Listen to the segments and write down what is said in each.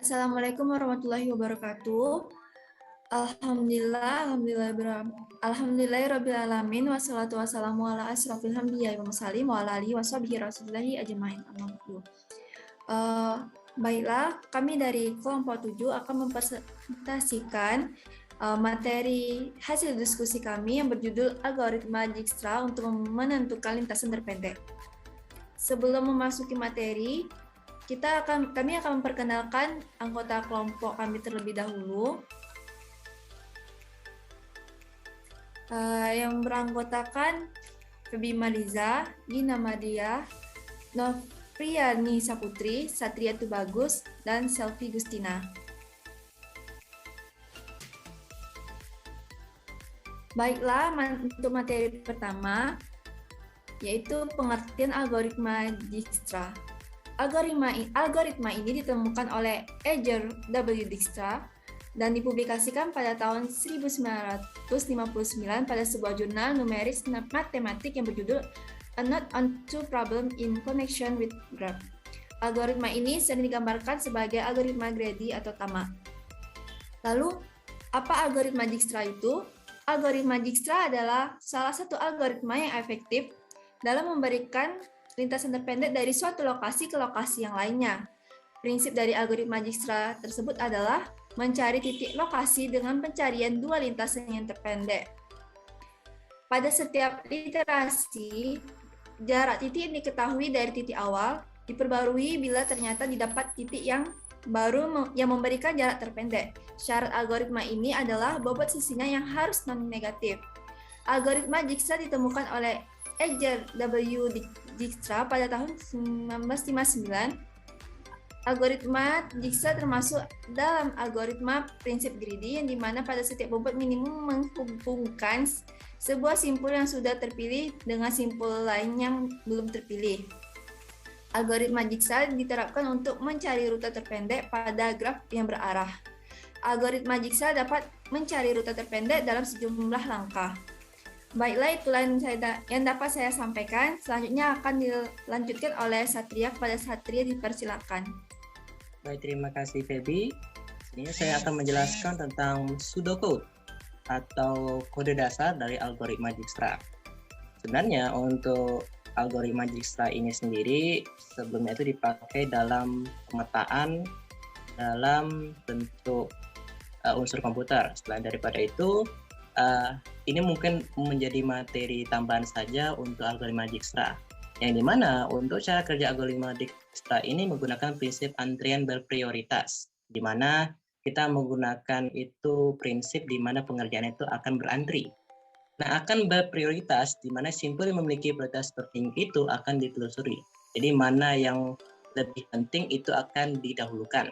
Assalamualaikum warahmatullahi wabarakatuh. Alhamdulillahirabbil alamin wassalatu wassalamu ala asrofil anbiya'i wal mursalin wa ala alihi washabihi rasulillahi ajmain. Baiklah, kami dari kelompok 7 akan mempresentasikan materi hasil diskusi kami yang berjudul algoritma Dijkstra untuk menentukan lintasan terpendek. Sebelum memasuki materi, kami akan memperkenalkan anggota kelompok kami terlebih dahulu. Yang beranggotakan Febi Maliza, Gina Madia, Novriani Saputri, Satria Tubagus, dan Selvi Gustina. Baiklah, untuk materi pertama, yaitu pengertian algoritma Dijkstra. Algoritma ini ditemukan oleh Edgar W. Dijkstra dan dipublikasikan pada tahun 1959 pada sebuah jurnal numeris matematik yang berjudul A Note on Two Problems in Connection with Graph. Algoritma ini sering digambarkan sebagai algoritma Grady atau tamak. Lalu, apa algoritma Dijkstra itu? Algoritma Dijkstra adalah salah satu algoritma yang efektif dalam memberikan lintasan terpendek dari suatu lokasi ke lokasi yang lainnya. Prinsip dari algoritma Dijkstra tersebut adalah mencari titik lokasi dengan pencarian dua lintasan yang terpendek. Pada setiap iterasi, jarak titik yang diketahui dari titik awal diperbarui bila ternyata didapat titik yang baru yang memberikan jarak terpendek. Syarat algoritma ini adalah bobot sisinya yang harus non-negatif. Algoritma Dijkstra ditemukan oleh Edgar W. Dijkstra pada tahun 1959. Algoritma Dijkstra termasuk dalam algoritma prinsip greedy yang dimana pada setiap bobot minimum menghubungkan sebuah simpul yang sudah terpilih dengan simpul lain yang belum terpilih. Algoritma Dijkstra diterapkan untuk mencari rute terpendek pada graf yang berarah. Algoritma Dijkstra dapat mencari rute terpendek dalam sejumlah langkah. Baiklah, itulah yang dapat saya sampaikan. Selanjutnya akan dilanjutkan oleh Satria. Kepada Satria dipersilakan. Baik, terima kasih Febi. Ini saya akan menjelaskan tentang pseudocode atau kode dasar dari algoritma Dijkstra. Sebenarnya untuk algoritma Dijkstra ini sendiri sebelumnya itu dipakai dalam pemetaan dalam bentuk unsur komputer. Selain daripada itu, ini mungkin menjadi materi tambahan saja untuk algoritma Dijkstra. Yang dimana untuk cara kerja algoritma Dijkstra ini menggunakan prinsip antrian berprioritas, di mana kita menggunakan itu prinsip di mana pengerjaan itu akan berantri. Nah, akan berprioritas, di mana simpul yang memiliki prioritas tertinggi itu akan ditelusuri. Jadi mana yang lebih penting itu akan didahulukan.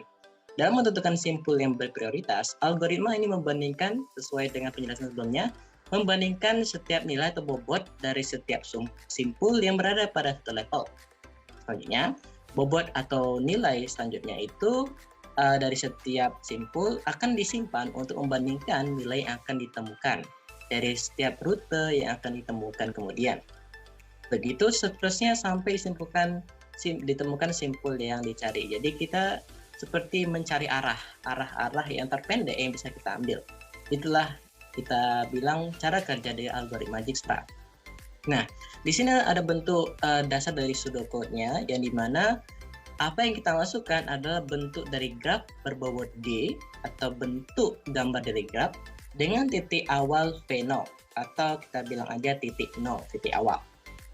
Dalam menentukan simpul yang berprioritas, algoritma ini membandingkan sesuai dengan penjelasan sebelumnya, membandingkan setiap nilai atau bobot dari setiap simpul yang berada pada satu level. Selanjutnya, bobot atau nilai selanjutnya itu dari setiap simpul akan disimpan untuk membandingkan nilai yang akan ditemukan dari setiap rute yang akan ditemukan kemudian. Begitu seterusnya sampai ditemukan simpul yang dicari. Jadi kita seperti mencari arah yang terpendek yang bisa kita ambil. Itulah kita bilang cara kerja dari algoritma Dijkstra. Nah, di sini ada bentuk dasar dari pseudocode-nya yang dimana apa yang kita masukkan adalah bentuk dari graf berbobot D atau bentuk gambar dari graf dengan titik awal V0 atau kita bilang aja titik 0, titik awal.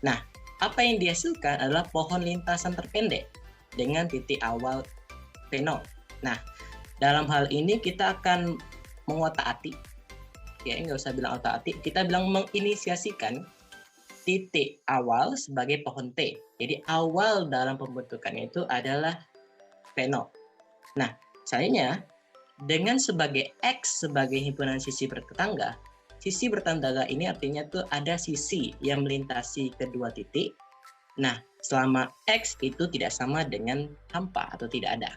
Nah, apa yang dihasilkan adalah pohon lintasan terpendek dengan titik awal V0. Nah, dalam hal ini kita akan mengotak-atik, ya nggak usah bilang otak-atik, kita bilang menginisiasikan titik awal sebagai pohon T. Jadi awal dalam pembentukannya itu adalah V0. Nah, selanjutnya dengan sebagai X sebagai himpunan sisi bertetangga, sisi bertetangga ini artinya tuh ada sisi yang melintasi kedua titik. Nah, selama X itu tidak sama dengan hampa atau tidak ada.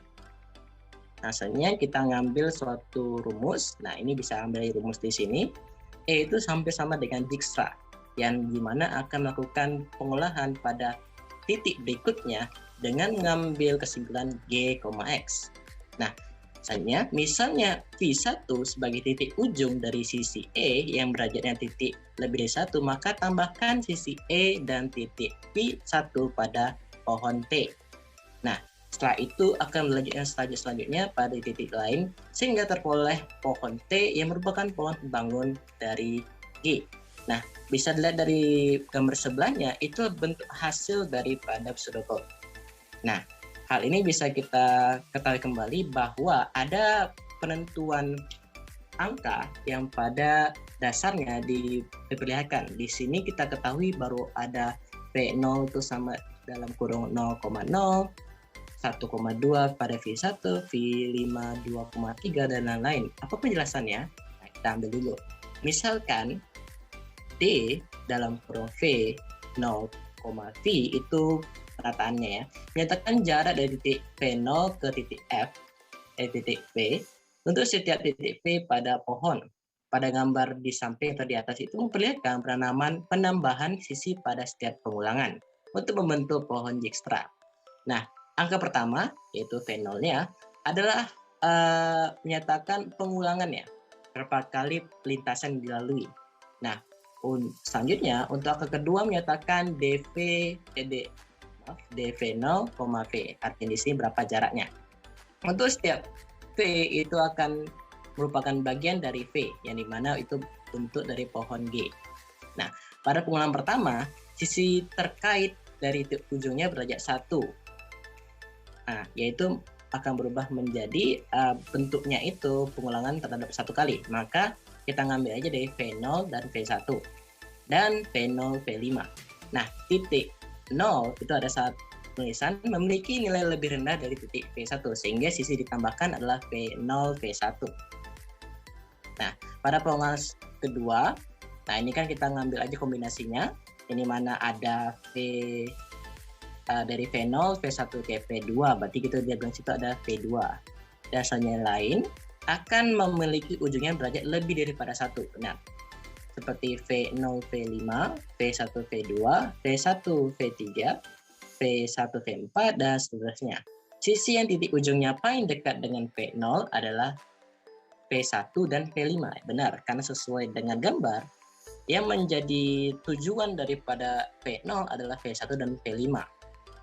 Nah, selanjutnya kita ngambil suatu rumus. Nah, ini bisa ambil rumus di sini. E itu hampir sama dengan Dijkstra, yang dimana akan melakukan pengolahan pada titik berikutnya dengan mengambil kesimpulan G, X. Nah, Misalnya V1 sebagai titik ujung dari sisi E yang berjaraknya titik lebih dari 1, maka tambahkan sisi E dan titik V1 pada pohon T. Nah, setelah itu akan melanjutkan selanjutnya pada titik lain sehingga terperoleh pohon T yang merupakan pohon pembangun dari G. Nah, bisa dilihat dari gambar sebelahnya, itu bentuk hasil daripada pseudocode. Nah, hal ini bisa kita ketahui kembali bahwa ada penentuan angka yang pada dasarnya diperlihatkan. Di sini kita ketahui baru ada V0 itu sama dalam kurung 0,0, 1,2 pada V1, V5 2,3 dan lain-lain. Apa penjelasannya? Nah, kita ambil dulu. Misalkan D dalam kurung V 0, V itu penataannya ya, menyatakan jarak dari titik V0 ke titik F, titik V, untuk setiap titik V pada pohon. Pada gambar di samping atau di atas itu memperlihatkan penambahan sisi pada setiap pengulangan untuk membentuk pohon Dijkstra. Nah, angka pertama, yaitu V0-nya, adalah menyatakan pengulangannya, berapa kali lintasan dilalui. Nah, selanjutnya, untuk angka kedua menyatakan dv0, V. Artinya di sini berapa jaraknya. Untuk setiap V itu akan merupakan bagian dari V, yang dimana itu bentuk dari pohon G. Nah, pada pengulangan pertama, sisi terkait dari ujungnya berderajat 1. Nah, yaitu akan berubah menjadi bentuknya itu pengulangan terhadap 1 kali. Maka kita ngambil aja dari V0 dan V1 dan V0, V5. Nah, titik 0 itu ada saat tulisan memiliki nilai lebih rendah dari titik V1 sehingga sisi ditambahkan adalah V0, V1. Nah, pada pengulangan kedua, nah ini kan kita ngambil aja kombinasinya, ini mana ada V dari V0, V1 ke V2, berarti kita dia bilang situ ada V2. Dasarnya lain akan memiliki ujungnya derajat lebih daripada 1. Nah, seperti V0, V5, V1, V2, V1, V3, V1, V4, dan seterusnya. Sisi yang titik ujungnya paling dekat dengan V0 adalah V1 dan V5. Benar, karena sesuai dengan gambar, yang menjadi tujuan daripada V0 adalah V1 dan V5.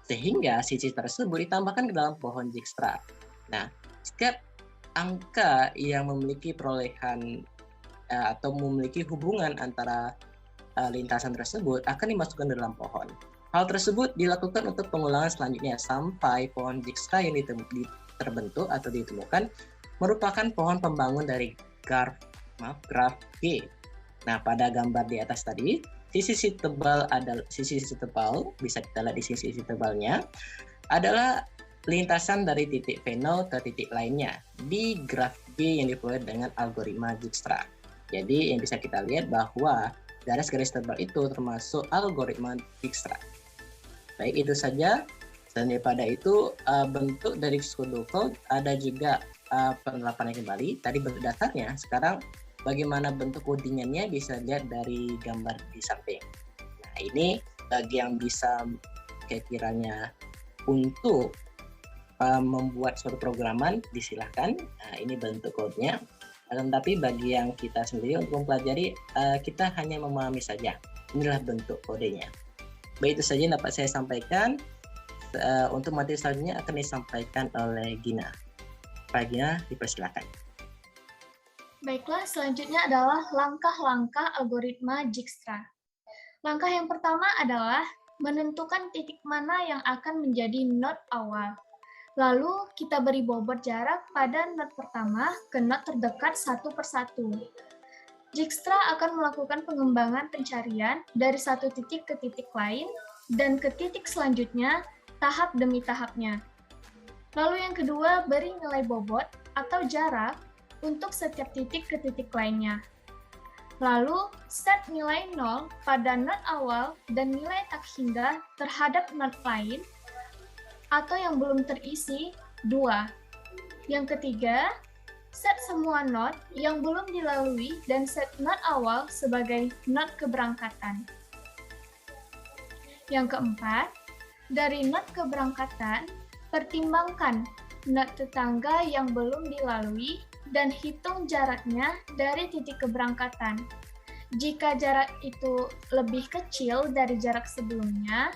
Sehingga sisi tersebut ditambahkan ke dalam pohon Dijkstra. Nah, setiap angka yang memiliki perolehan atau memiliki hubungan antara lintasan tersebut akan dimasukkan dalam pohon. Hal tersebut dilakukan untuk pengulangan selanjutnya sampai pohon Dijkstra yang terbentuk atau ditemukan merupakan pohon pembangun dari graf G. Nah, pada gambar di atas tadi, sisi tebal bisa kita lihat di sisi tebalnya adalah lintasan dari titik V0 ke titik lainnya di graf G yang diperoleh dengan algoritma Dijkstra. Jadi yang bisa kita lihat bahwa garis-garis tebal itu termasuk algoritma Dijkstra. Baik, itu saja. Dan daripada itu bentuk dari pseudocode ada juga penerapannya kembali. Tadi bentuk dasarnya, sekarang bagaimana bentuk codingannya bisa dilihat dari gambar di samping. Nah, ini bagi yang bisa kira-kiranya untuk membuat suatu programan disilahkan. Nah, ini bentuk kodenya. Tetapi bagi yang kita sendiri untuk mempelajari, kita hanya memahami saja. Inilah bentuk kodenya. Baik, itu saja yang dapat saya sampaikan. Untuk materi selanjutnya akan disampaikan oleh Gina. Pak Gina, dipersilakan. Baiklah, selanjutnya adalah langkah-langkah algoritma Dijkstra. Langkah yang pertama adalah menentukan titik mana yang akan menjadi node awal. Lalu kita beri bobot jarak pada node pertama ke node terdekat satu persatu. Dijkstra akan melakukan pengembangan pencarian dari satu titik ke titik lain dan ke titik selanjutnya tahap demi tahapnya. Lalu yang kedua, beri nilai bobot atau jarak untuk setiap titik ke titik lainnya. Lalu, set nilai 0 pada node awal dan nilai tak hingga terhadap node lain atau yang belum terisi 2. Yang ketiga, set semua node yang belum dilalui dan set node awal sebagai node keberangkatan. Yang keempat, dari node keberangkatan, pertimbangkan not tetangga yang belum dilalui dan hitung jaraknya dari titik keberangkatan. Jika jarak itu lebih kecil dari jarak sebelumnya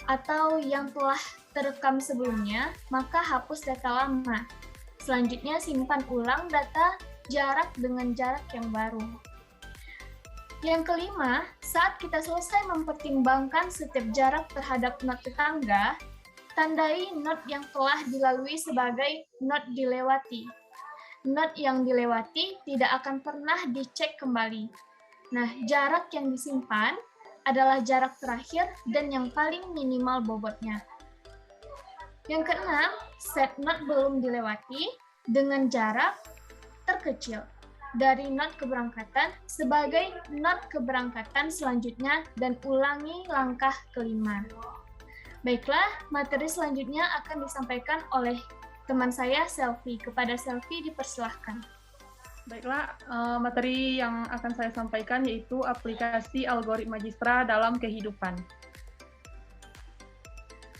atau yang telah terekam sebelumnya, maka hapus data lama. Selanjutnya, simpan ulang data jarak dengan jarak yang baru. Yang kelima, saat kita selesai mempertimbangkan setiap jarak terhadap not tetangga, tandai not yang telah dilalui sebagai not dilewati. Not yang dilewati tidak akan pernah dicek kembali. Nah, jarak yang disimpan adalah jarak terakhir dan yang paling minimal bobotnya. Yang keenam, set not belum dilewati dengan jarak terkecil dari not keberangkatan sebagai not keberangkatan selanjutnya dan ulangi langkah kelima. Baiklah, materi selanjutnya akan disampaikan oleh teman saya, Selfie. Kepada Selfie dipersilahkan. Baiklah, materi yang akan saya sampaikan yaitu aplikasi algoritma Dijkstra dalam kehidupan.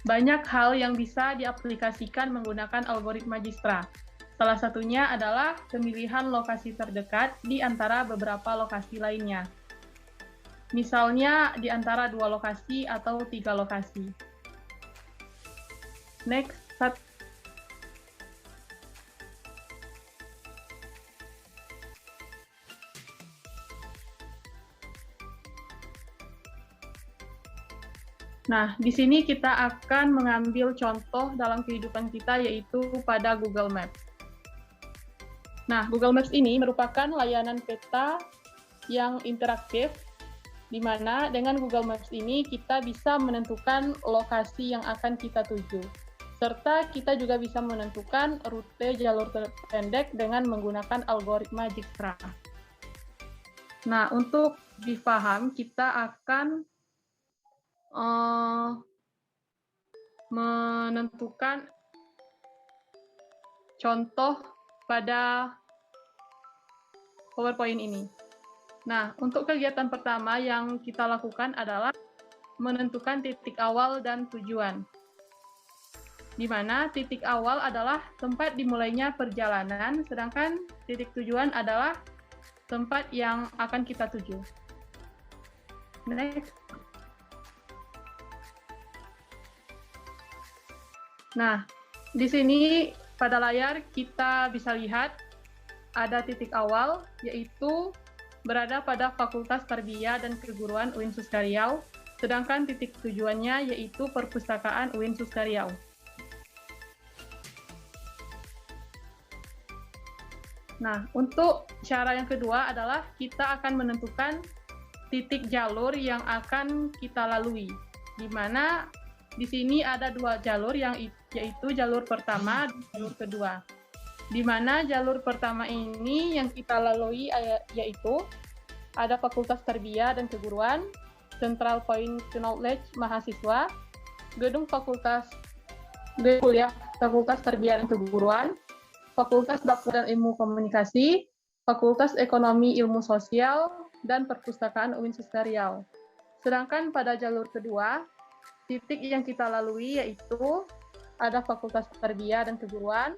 Banyak hal yang bisa diaplikasikan menggunakan algoritma Dijkstra. Salah satunya adalah pemilihan lokasi terdekat di antara beberapa lokasi lainnya. Misalnya di antara 2 lokasi atau 3 lokasi. Next. Nah, di sini kita akan mengambil contoh dalam kehidupan kita, yaitu pada Google Maps. Nah, Google Maps ini merupakan layanan peta yang interaktif, di mana dengan Google Maps ini kita bisa menentukan lokasi yang akan kita tuju, serta kita juga bisa menentukan rute jalur terpendek dengan menggunakan algoritma Dijkstra. Nah, untuk dipaham, kita akan menentukan contoh pada PowerPoint ini. Nah, untuk kegiatan pertama yang kita lakukan adalah menentukan titik awal dan tujuan. Di mana titik awal adalah tempat dimulainya perjalanan, sedangkan titik tujuan adalah tempat yang akan kita tuju. Next. Nah, di sini pada layar kita bisa lihat ada titik awal, yaitu berada pada Fakultas Tarbiyah dan Keguruan UIN Suska Riau, sedangkan titik tujuannya yaitu Perpustakaan UIN Suska Riau. Nah, untuk cara yang kedua adalah kita akan menentukan titik jalur yang akan kita lalui, di mana di sini ada 2 jalur yaitu jalur pertama dan jalur kedua. Di mana jalur pertama ini yang kita lalui yaitu ada Fakultas Tarbiyah dan Keguruan, Central Point Knowledge mahasiswa, gedung kuliah Fakultas Tarbiyah dan Keguruan, Fakultas Dakwah dan Ilmu Komunikasi, Fakultas Ekonomi Ilmu Sosial, dan Perpustakaan UIN Suska Riau. Sedangkan pada jalur kedua, titik yang kita lalui yaitu ada Fakultas Tarbiyah dan Keguruan,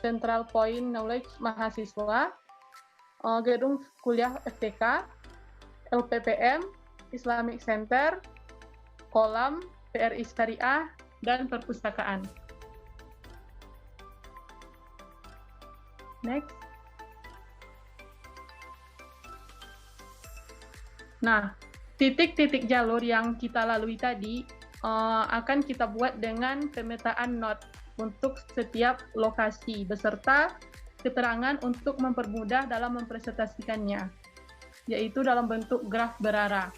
Central Point Knowledge mahasiswa, gedung kuliah FTK, LPPM, Islamic Center, Kolam, PRI Syariah, dan Perpustakaan. Next. Nah, titik-titik jalur yang kita lalui tadi akan kita buat dengan pemetaan not untuk setiap lokasi, beserta keterangan untuk mempermudah dalam mempresentasikannya, yaitu dalam bentuk graf berarah.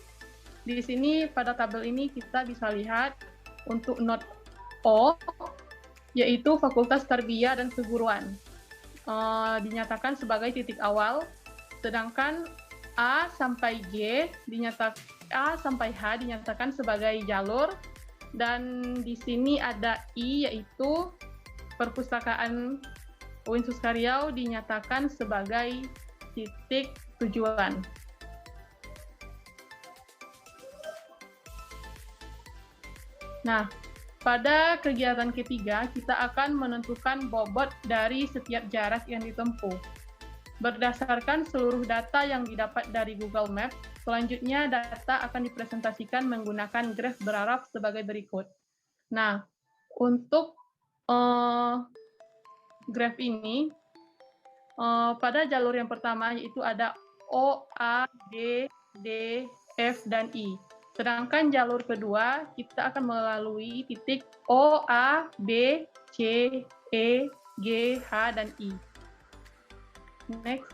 Di sini pada tabel ini kita bisa lihat untuk not O, yaitu Fakultas Tarbiyah dan Keguruan, dinyatakan sebagai titik awal, sedangkan A sampai H dinyatakan sebagai jalur, dan di sini ada I, yaitu Perpustakaan UIN Suska Riau dinyatakan sebagai titik tujuan. Nah, pada kegiatan ketiga, kita akan menentukan bobot dari setiap jarak yang ditempuh. Berdasarkan seluruh data yang didapat dari Google Maps, selanjutnya data akan dipresentasikan menggunakan graf beraraf sebagai berikut. Nah, untuk graf ini, pada jalur yang pertama yaitu ada O, A, B, D, F, dan I. Sedangkan jalur kedua, kita akan melalui titik O, A, B, C, E, G, H, dan I. Next.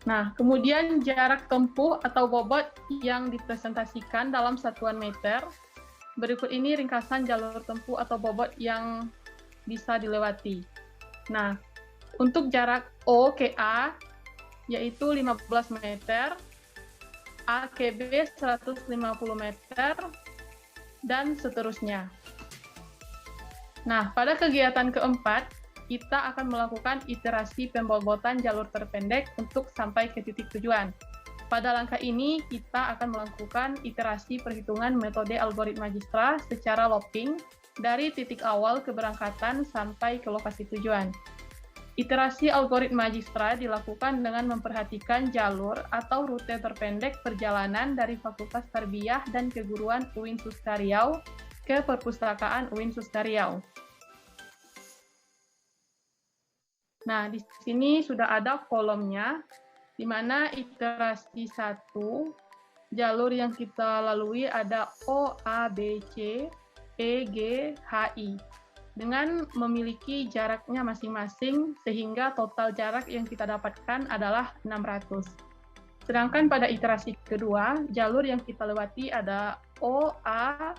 Nah, kemudian jarak tempuh atau bobot yang dipresentasikan dalam satuan meter. Berikut ini ringkasan jalur tempuh atau bobot yang bisa dilewati. Nah, untuk jarak O ke A, yaitu 15 meter, A ke B 150 meter, dan seterusnya. Nah, pada kegiatan keempat, kita akan melakukan iterasi pembobotan jalur terpendek untuk sampai ke titik tujuan. Pada langkah ini, kita akan melakukan iterasi perhitungan metode algoritma Dijkstra secara looping dari titik awal keberangkatan sampai ke lokasi tujuan. Iterasi algoritma Dijkstra dilakukan dengan memperhatikan jalur atau rute terpendek perjalanan dari Fakultas Tarbiyah dan Keguruan UIN Susta Riau ke Perpustakaan UIN Susta Riau. Nah, di sini sudah ada kolomnya, di mana iterasi 1, jalur yang kita lalui ada O, A, B, C, E, G, H, I. Dengan memiliki jaraknya masing-masing, sehingga total jarak yang kita dapatkan adalah 600. Sedangkan pada iterasi kedua, jalur yang kita lewati ada O, A,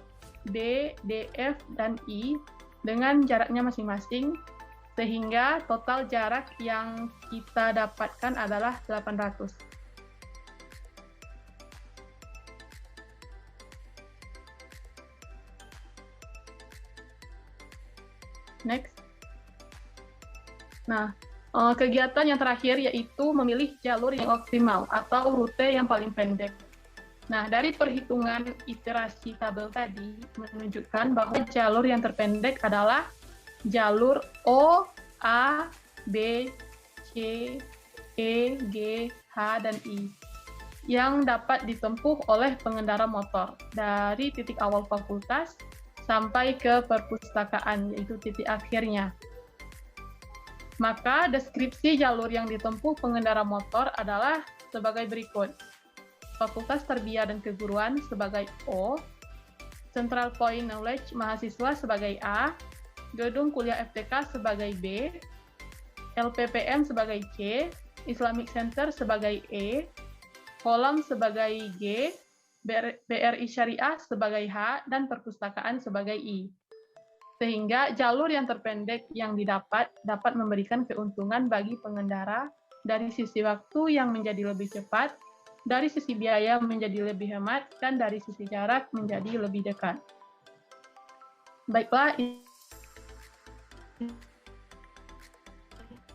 B, D, F, dan I, dengan jaraknya masing-masing, sehingga total jarak yang kita dapatkan adalah 800. Next. Nah, kegiatan yang terakhir yaitu memilih jalur yang optimal atau rute yang paling pendek. Nah, dari perhitungan iterasi tabel tadi menunjukkan bahwa jalur yang terpendek adalah jalur O, A, B, C, E, G, H, dan I yang dapat ditempuh oleh pengendara motor dari titik awal fakultas sampai ke perpustakaan, yaitu titik akhirnya. Maka deskripsi jalur yang ditempuh pengendara motor adalah sebagai berikut. Fakultas Tarbiyah dan Keguruan sebagai O, Central Point Knowledge mahasiswa sebagai A, Gedung Kuliah FTK sebagai B, LPPM sebagai C, Islamic Center sebagai E, Kolam sebagai G, BRI Syariah sebagai H, dan Perpustakaan sebagai I. Sehingga jalur yang terpendek yang didapat dapat memberikan keuntungan bagi pengendara dari sisi waktu yang menjadi lebih cepat, dari sisi biaya menjadi lebih hemat, dan dari sisi jarak menjadi lebih dekat. Baiklah,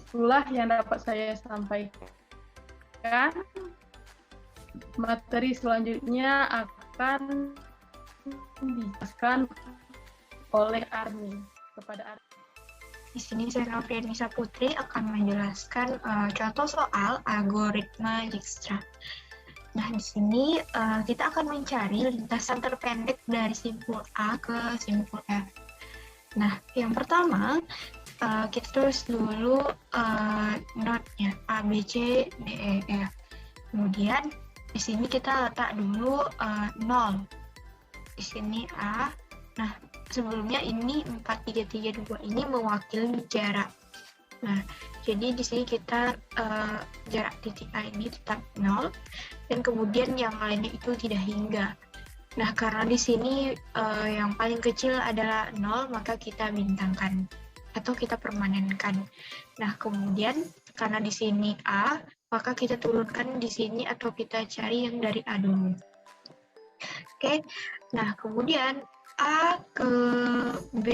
itulah yang dapat saya sampaikan. Materi selanjutnya akan dijelaskan oleh Arni. Kepada Arni. Di sini saya Nofrianisa Putri akan menjelaskan contoh soal algoritma Dijkstra. Nah, di sini kita akan mencari lintasan terpendek dari simpul A ke simpul F. Nah, yang pertama, kita tulis dulu notnya A, B, C, D, E, F. Kemudian, di sini kita letak dulu 0. Di sini A. Nah, sebelumnya ini 4332 ini mewakili jarak. Nah, jadi di sini kita jarak titik A ini tetap 0, dan kemudian yang lainnya itu tidak hingga. Nah, karena di sini yang paling kecil adalah 0, maka kita bintangkan atau kita permanenkan. Nah, kemudian karena di sini A, maka kita turunkan di sini atau kita cari yang dari A dulu. Oke. Nah, kemudian A ke B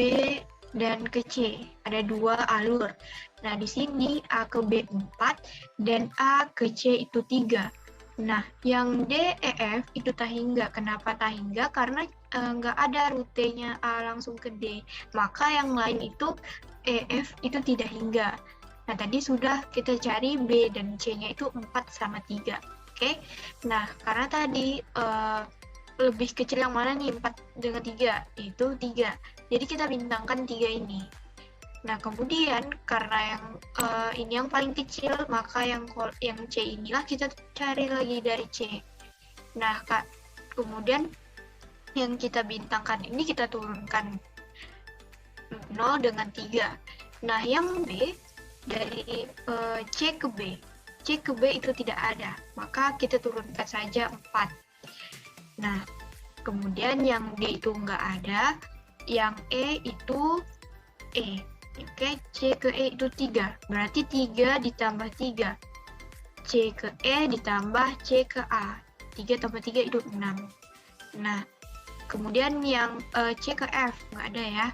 dan ke C, ada 2 alur. Nah, di sini A ke B 4 dan A ke C itu 3. Nah, yang D, E, F itu tahingga. Kenapa tahingga? Karena nggak ada rutenya A langsung ke D. Maka yang lain itu E, F itu tidak hingga. Nah, tadi sudah kita cari B dan C-nya itu 4 sama 3. Oke? Nah, karena tadi lebih kecil yang mana nih? 4 dengan 3? Itu 3. Jadi kita bintangkan 3 ini. Nah, kemudian karena yang ini yang paling kecil, maka yang C inilah kita cari lagi dari C. Nah, kemudian yang kita bintangkan ini kita turunkan 0 dengan 3. Nah, yang B dari C ke B. C ke B itu tidak ada, maka kita turunkan saja 4. Nah, kemudian yang D itu nggak ada, yang E itu E. Oke, C ke E itu 3. Berarti 3 ditambah 3. C ke E ditambah C ke A. 3 tambah 3 itu 6. Nah, kemudian yang C ke F nggak ada ya.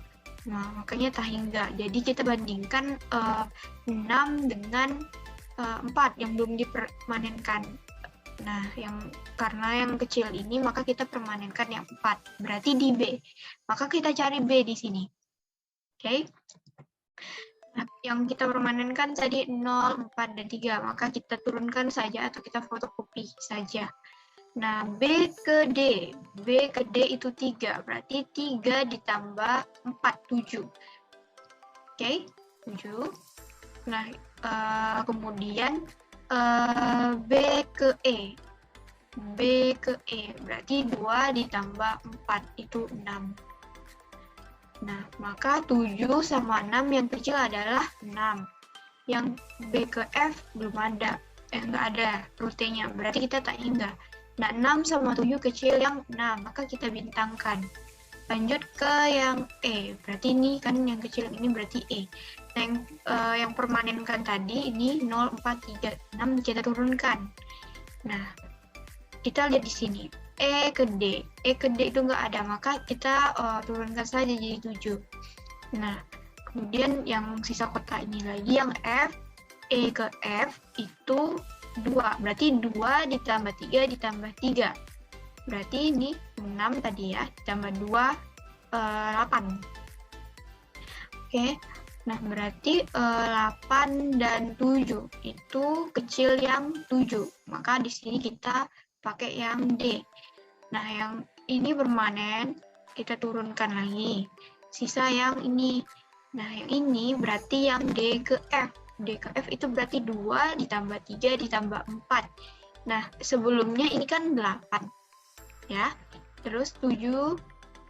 Nah, makanya tahingga. Jadi kita bandingkan 6 dengan 4 yang belum dipermanenkan. Nah, karena yang kecil ini, maka kita permanenkan yang 4. Berarti di B. Maka kita cari B di sini. Oke. Nah, yang kita permanenkan tadi 0, 4, dan 3, maka kita turunkan saja atau kita fotokopi saja. Nah, B ke D itu 3, berarti 3 ditambah 4, 7. Oke, 7. Nah, kemudian B ke E, berarti 2 ditambah 4, itu 6. Nah, maka 7 sama 6 yang kecil adalah 6. Yang B ke F belum ada. Nggak ada rutenya, berarti kita tak hingga. Nah, 6 sama 7 kecil yang 6, maka kita bintangkan. Lanjut ke yang E, berarti ini kan yang kecil ini berarti E. Nah, yang permanenkan tadi ini 0, 4, 3, 6 kita turunkan. Nah, kita lihat di sini. E ke D itu nggak ada, maka kita turunkan saja jadi 7. Nah, kemudian yang sisa kotak ini lagi, yang F, E ke F itu 2, berarti 2 ditambah 3 ditambah 3. Berarti ini 6 tadi ya, ditambah 2, 8. Oke, nah berarti 8 dan 7 itu kecil yang 7, maka di sini kita pakai yang D. Nah, yang ini permanen, kita turunkan lagi. Sisa yang ini. Nah, yang ini berarti yang D ke F. D ke F itu berarti 2 ditambah 3 ditambah 4. Nah, sebelumnya ini kan 8. Ya. Terus 7,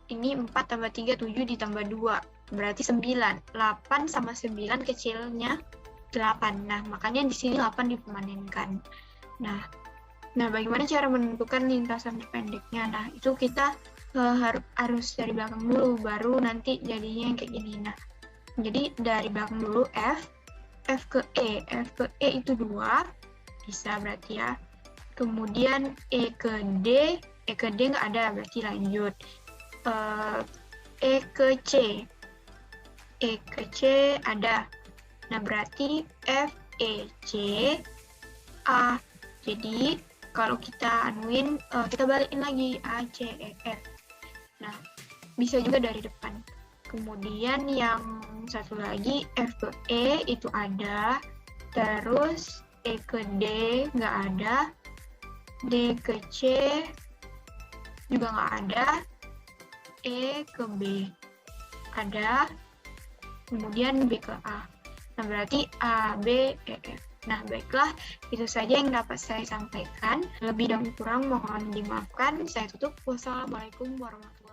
ini 4 tambah 3, 7 ditambah 2. Berarti 9. 8 sama 9 kecilnya 8. Nah, makanya di sini 8 dipermanenkan. Nah, bagaimana cara menentukan lintasan terpendeknya? Nah, itu kita harus dari belakang dulu, baru nanti jadinya yang kayak gini. Nah, jadi dari belakang dulu F ke E itu 2, bisa berarti ya. Kemudian E ke D nggak ada, berarti lanjut. E ke C ada. Nah, berarti F, E, C, A. Jadi, kalau kita anuin, kita balikin lagi A, C, E, F. Nah, bisa juga dari depan. Kemudian yang satu lagi F ke E itu ada. Terus E ke D nggak ada. D ke C juga nggak ada. E ke B ada. Kemudian B ke A. Nah, berarti A, B, E, F. Nah, baiklah, itu saja yang dapat saya sampaikan. Lebih dan kurang mohon dimaafkan. Saya tutup. Wassalamualaikum warahmatullahi wabarakatuh.